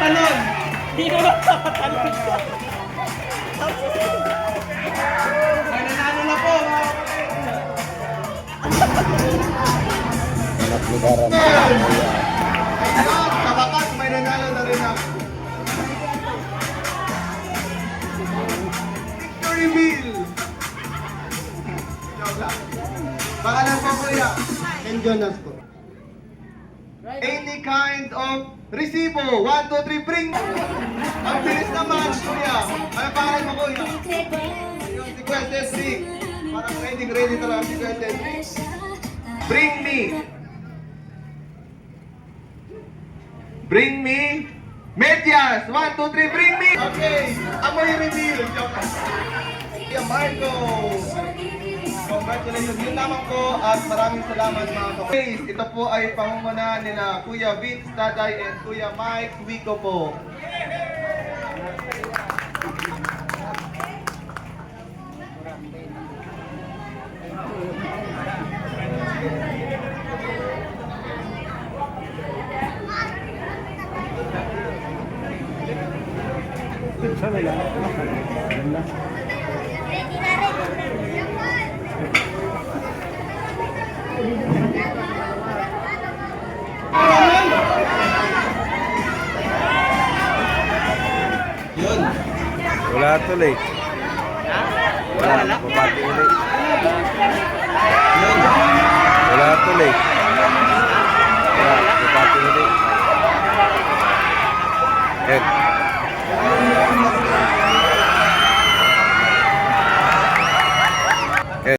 nakatalon. Sino ba nakatalon? May nanalo na po, mga Anak ni Garam. ayun, sa wakas, may nanalo na rin ako. Victory Meal! Joke lang. Pangalan po po yan. Ken Jonas po. Any kind of resibo. 1, 2, 3, bring! Ang bilis naman, kuya. Ano pangalan mo, kuya? Yung si Kuya Cedric. Parang ready talaga si Kuya Cedric. Bring me. Bring me. Medyas. 1, 2, 3, bring me. Okay. Amoy reveal. Joke lang. Kuya Marco. Congratulations. Yun lamang po at maraming salamat mga kapatid. Ito po ay pangunguna nila Kuya Vince Taday and Kuya Mike Wico po. Yun. Wala tuloy. Wala. Pabati ulit. Yun. Wala tuloy.